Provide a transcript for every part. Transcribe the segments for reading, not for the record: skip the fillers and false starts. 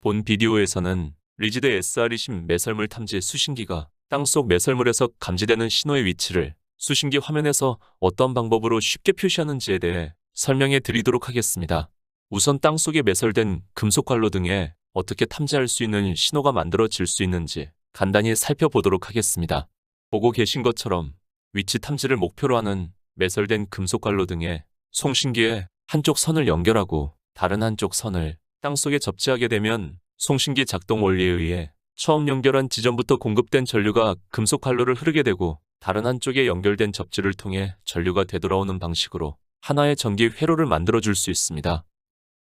본 비디오에서는 리지드 SR20 매설물 탐지 수신기가 땅속 매설물에서 감지되는 신호의 위치를 수신기 화면에서 어떤 방법으로 쉽게 표시하는지에 대해 설명해 드리도록 하겠습니다. 우선 땅속에 매설된 금속 관로 등에 어떻게 탐지할 수 있는 신호가 만들어질 수 있는지 간단히 살펴보도록 하겠습니다. 보고 계신 것처럼 위치 탐지를 목표로 하는 매설된 금속 관로 등에 송신기에 한쪽 선을 연결하고 다른 한쪽 선을 땅속에 접지하게 되면 송신기 작동 원리에 의해 처음 연결한 지점부터 공급된 전류가 금속 관로를 흐르게 되고 다른 한쪽에 연결된 접지를 통해 전류가 되돌아오는 방식으로 하나의 전기 회로를 만들어줄 수 있습니다.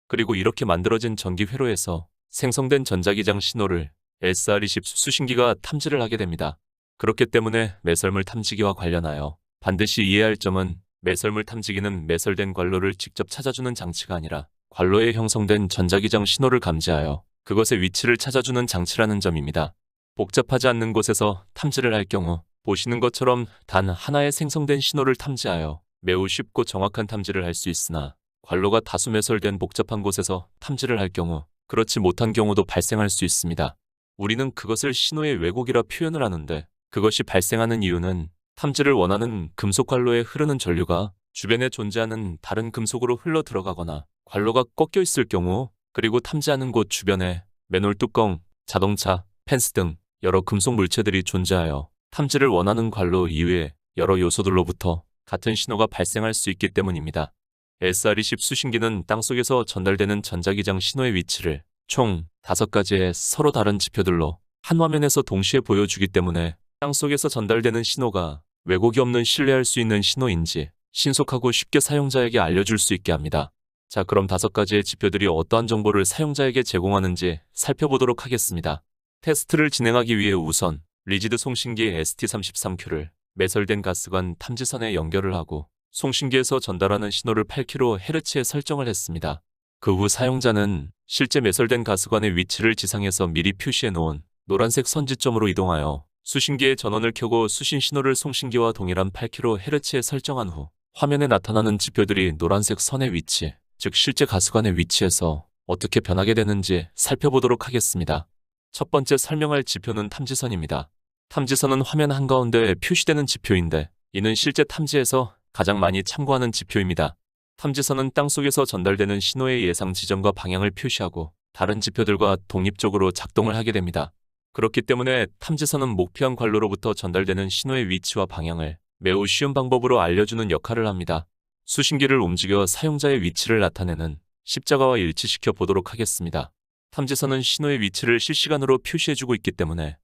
그리고 이렇게 만들어진 전기 회로에서 생성된 전자기장 신호를 SR20 수신기가 탐지를 하게 됩니다. 그렇기 때문에 매설물 탐지기와 관련하여 반드시 이해해야 할 점은 매설물 탐지기는 매설된 관로를 직접 찾아주는 장치가 아니라 관로에 형성된 전자기장 신호를 감지하여 그것의 위치를 찾아주는 장치라는 점입니다. 복잡하지 않는 곳에서 탐지를 할 경우 보시는 것처럼 단 하나의 생성된 신호를 탐지하여 매우 쉽고 정확한 탐지를 할 수 있으나 관로가 다수 매설된 복잡한 곳에서 탐지를 할 경우 그렇지 못한 경우도 발생할 수 있습니다. 우리는 그것을 신호의 왜곡이라 표현을 하는데 그것이 발생하는 이유는 탐지를 원하는 금속 관로에 흐르는 전류가 주변에 존재하는 다른 금속으로 흘러 들어가거나 관로가 꺾여 있을 경우 그리고 탐지하는 곳 주변에 맨홀 뚜껑, 자동차, 펜스 등 여러 금속 물체들이 존재하여 탐지를 원하는 관로 이외의 여러 요소들로부터 같은 신호가 발생할 수 있기 때문입니다. SR20 수신기는 땅속에서 전달되는 전자기장 신호의 위치를 총 5가지의 서로 다른 지표들로 한 화면에서 동시에 보여주기 때문에 땅속에서 전달되는 신호가 왜곡이 없는 신뢰할 수 있는 신호인지 신속하고 쉽게 사용자에게 알려줄 수 있게 합니다. 자, 그럼 5가지의 지표들이 어떠한 정보를 사용자에게 제공하는지 살펴보도록 하겠습니다. 테스트를 진행하기 위해 우선 리지드 송신기 ST33Q를 매설된 가스관 탐지선에 연결을 하고 송신기에서 전달하는 신호를 8kHz에 설정을 했습니다. 그 후 사용자는 실제 매설된 가스관의 위치를 지상에서 미리 표시해 놓은 노란색 선지점으로 이동하여 수신기의 전원을 켜고 수신 신호를 송신기와 동일한 8kHz에 설정한 후 화면에 나타나는 지표들이 노란색 선의 위치, 즉 실제 가스관의 위치에서 어떻게 변하게 되는지 살펴보도록 하겠습니다. 첫 번째 설명할 지표는 탐지선입니다. 탐지선은 화면 한가운데에 표시되는 지표인데 이는 실제 탐지에서 가장 많이 참고하는 지표입니다. 탐지선은 땅속에서 전달되는 신호의 예상 지점과 방향을 표시하고 다른 지표들과 독립적으로 작동을 하게 됩니다. 그렇기 때문에 탐지선은 목표한 관로로부터 전달되는 신호의 위치와 방향을 매우 쉬운 방법으로 알려주는 역할을 합니다. 수신기를 움직여 사용자의 위치를 나타내는 십자가와 일치시켜 보도록 하겠습니다. 탐지선은 신호의 위치를 실시간으로 표시해주고 있기 때문에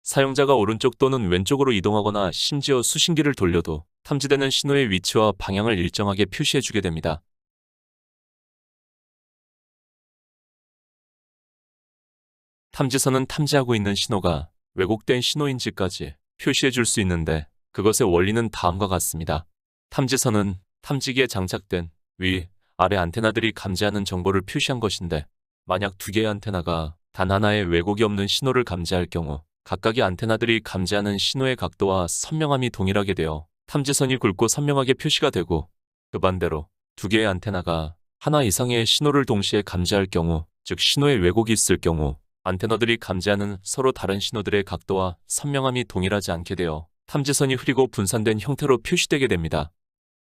사용자가 오른쪽 또는 왼쪽으로 이동하거나 심지어 수신기를 돌려도 탐지되는 신호의 위치와 방향을 일정하게 표시해주게 됩니다. 탐지선은 탐지하고 있는 신호가 왜곡된 신호인지까지 표시해줄 수 있는데 그것의 원리는 다음과 같습니다. 탐지선은 탐지기에 장착된 위, 아래 안테나들이 감지하는 정보를 표시한 것인데 만약 두 개의 안테나가 단 하나의 왜곡이 없는 신호를 감지할 경우 각각의 안테나들이 감지하는 신호의 각도와 선명함이 동일하게 되어 탐지선이 굵고 선명하게 표시가 되고 그 반대로 두 개의 안테나가 하나 이상의 신호를 동시에 감지할 경우 즉 신호의 왜곡이 있을 경우 안테나들이 감지하는 서로 다른 신호들의 각도와 선명함이 동일하지 않게 되어 탐지선이 흐리고 분산된 형태로 표시되게 됩니다.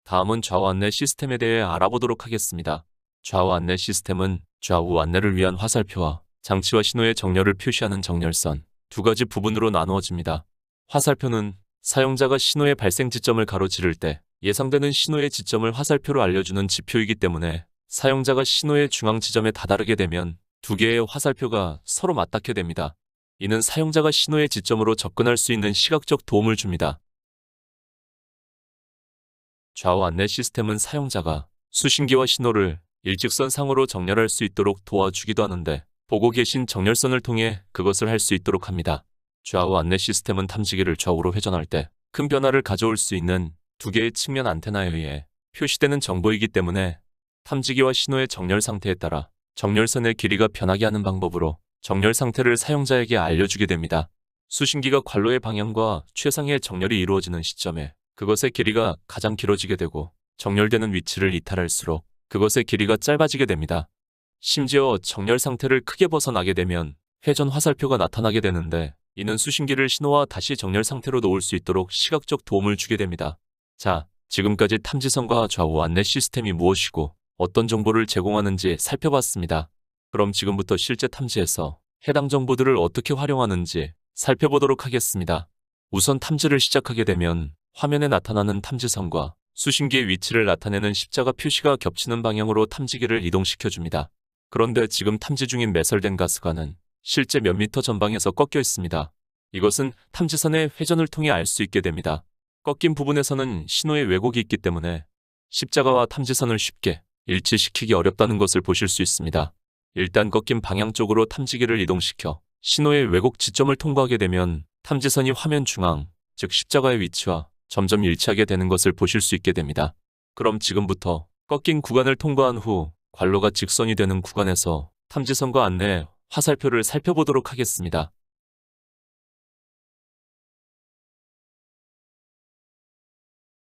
다음은 좌우 안내 시스템에 대해 알아보도록 하겠습니다. 좌우 안내 시스템은 좌우 안내를 위한 화살표와 장치와 신호의 정렬을 표시하는 정렬선 두 가지 부분으로 나누어집니다. 화살표는 사용자가 신호의 발생 지점을 가로지를 때 예상되는 신호의 지점을 화살표로 알려주는 지표이기 때문에 사용자가 신호의 중앙 지점에 다다르게 되면 두 개의 화살표가 서로 맞닿게 됩니다. 이는 사용자가 신호의 지점으로 접근할 수 있는 시각적 도움을 줍니다. 좌우 안내 시스템은 사용자가 수신기와 신호를 일직선상으로 정렬할 수 있도록 도와주기도 하는데 보고 계신 정렬선을 통해 그것을 할 수 있도록 합니다. 좌우 안내 시스템은 탐지기를 좌우로 회전할 때 큰 변화를 가져올 수 있는 두 개의 측면 안테나에 의해 표시되는 정보이기 때문에 탐지기와 신호의 정렬 상태에 따라 정렬선의 길이가 변하게 하는 방법으로 정렬 상태를 사용자에게 알려주게 됩니다. 수신기가 관로의 방향과 최상의 정렬이 이루어지는 시점에 그것의 길이가 가장 길어지게 되고 정렬되는 위치를 이탈할수록 그것의 길이가 짧아지게 됩니다. 심지어 정렬 상태를 크게 벗어나게 되면 회전 화살표가 나타나게 되는데 이는 수신기를 신호와 다시 정렬 상태로 놓을 수 있도록 시각적 도움을 주게 됩니다. 자, 지금까지 탐지선과 좌우 안내 시스템이 무엇이고 어떤 정보를 제공하는지 살펴봤습니다. 그럼 지금부터 실제 탐지에서 해당 정보들을 어떻게 활용하는지 살펴보도록 하겠습니다. 우선 탐지를 시작하게 되면 화면에 나타나는 탐지선과 수신기의 위치를 나타내는 십자가 표시가 겹치는 방향으로 탐지기를 이동시켜줍니다. 그런데 지금 탐지 중인 매설된 가스관은 실제 몇 미터 전방에서 꺾여 있습니다. 이것은 탐지선의 회전을 통해 알 수 있게 됩니다. 꺾인 부분에서는 신호의 왜곡이 있기 때문에 십자가와 탐지선을 쉽게 일치시키기 어렵다는 것을 보실 수 있습니다. 일단 꺾인 방향 쪽으로 탐지기를 이동시켜 신호의 왜곡 지점을 통과하게 되면 탐지선이 화면 중앙, 즉 십자가의 위치와 점점 일치하게 되는 것을 보실 수 있게 됩니다. 그럼 지금부터 꺾인 구간을 통과한 후 관로가 직선이 되는 구간에서 탐지선과 안내 화살표를 살펴보도록 하겠습니다.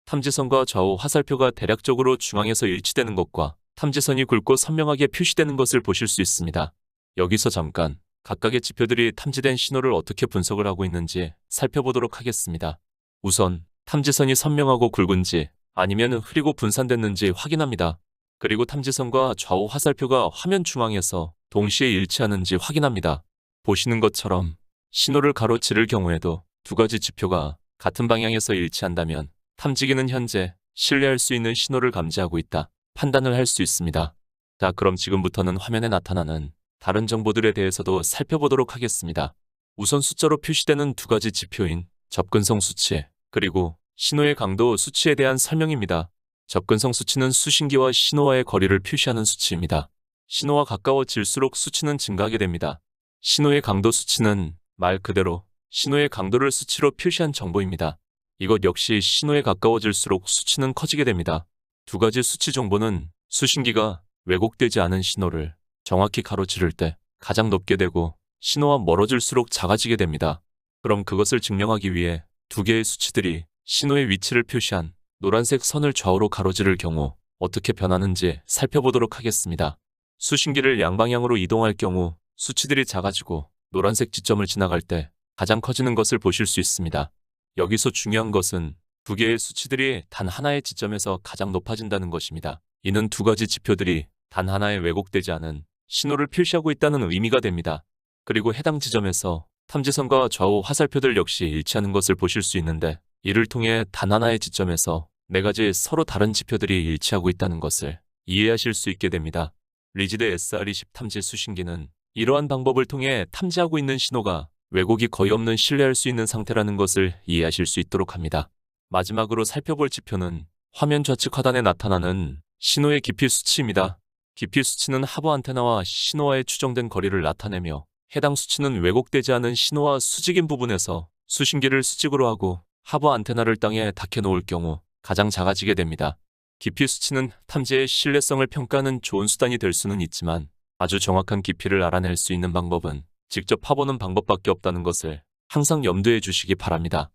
탐지선과 좌우 화살표가 대략적으로 중앙에서 일치되는 것과 탐지선이 굵고 선명하게 표시되는 것을 보실 수 있습니다. 여기서 잠깐 각각의 지표들이 탐지된 신호를 어떻게 분석을 하고 있는지 살펴보도록 하겠습니다. 우선 탐지선이 선명하고 굵은지 아니면 흐리고 분산됐는지 확인합니다. 그리고 탐지선과 좌우 화살표가 화면 중앙에서 동시에 일치하는지 확인합니다. 보시는 것처럼 신호를 가로지를 경우에도 두 가지 지표가 같은 방향에서 일치한다면 탐지기는 현재 신뢰할 수 있는 신호를 감지하고 있다 판단을 할 수 있습니다. 자, 그럼 지금부터는 화면에 나타나는 다른 정보들에 대해서도 살펴보도록 하겠습니다. 우선 숫자로 표시되는 두 가지 지표인 접근성 수치 그리고 신호의 강도 수치에 대한 설명입니다. 접근성 수치는 수신기와 신호와의 거리를 표시하는 수치입니다. 신호와 가까워질수록 수치는 증가하게 됩니다. 신호의 강도 수치는 말 그대로 신호의 강도를 수치로 표시한 정보입니다. 이것 역시 신호에 가까워질수록 수치는 커지게 됩니다. 두 가지 수치 정보는 수신기가 왜곡되지 않은 신호를 정확히 가로지를 때 가장 높게 되고 신호와 멀어질수록 작아지게 됩니다. 그럼 그것을 증명하기 위해 두 개의 수치들이 신호의 위치를 표시한 노란색 선을 좌우로 가로지를 경우 어떻게 변하는지 살펴보도록 하겠습니다. 수신기를 양방향으로 이동할 경우 수치들이 작아지고 노란색 지점을 지나갈 때 가장 커지는 것을 보실 수 있습니다. 여기서 중요한 것은 두 개의 수치들이 단 하나의 지점에서 가장 높아진다는 것입니다. 이는 두 가지 지표들이 단 하나의 왜곡되지 않은 신호를 표시하고 있다는 의미가 됩니다. 그리고 해당 지점에서 탐지선과 좌우 화살표들 역시 일치하는 것을 보실 수 있는데 이를 통해 단 하나의 지점에서 네 가지 서로 다른 지표들이 일치하고 있다는 것을 이해하실 수 있게 됩니다. 리지드 SR20 탐지 수신기는 이러한 방법을 통해 탐지하고 있는 신호가 왜곡이 거의 없는 신뢰할 수 있는 상태라는 것을 이해하실 수 있도록 합니다. 마지막으로 살펴볼 지표는 화면 좌측 하단에 나타나는 신호의 깊이 수치입니다. 깊이 수치는 하부 안테나와 신호와의 추정된 거리를 나타내며 해당 수치는 왜곡되지 않은 신호와 수직인 부분에서 수신기를 수직으로 하고 하부 안테나를 땅에 닿게 놓을 경우 가장 작아지게 됩니다. 깊이 수치는 탐지의 신뢰성을 평가하는 좋은 수단이 될 수는 있지만 아주 정확한 깊이를 알아낼 수 있는 방법은 직접 파보는 방법밖에 없다는 것을 항상 염두에 주시기 바랍니다.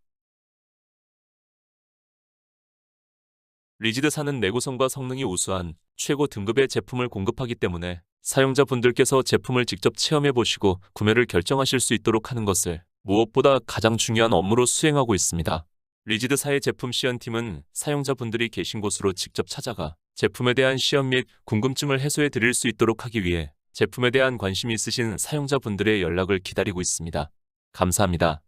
리지드사는 내구성과 성능이 우수한 최고 등급의 제품을 공급하기 때문에 사용자분들께서 제품을 직접 체험해 보시고 구매를 결정하실 수 있도록 하는 것을 무엇보다 가장 중요한 업무로 수행하고 있습니다. 리지드사의 제품 시연팀은 사용자분들이 계신 곳으로 직접 찾아가 제품에 대한 시연 및 궁금증을 해소해 드릴 수 있도록 하기 위해 제품에 대한 관심이 있으신 사용자분들의 연락을 기다리고 있습니다. 감사합니다.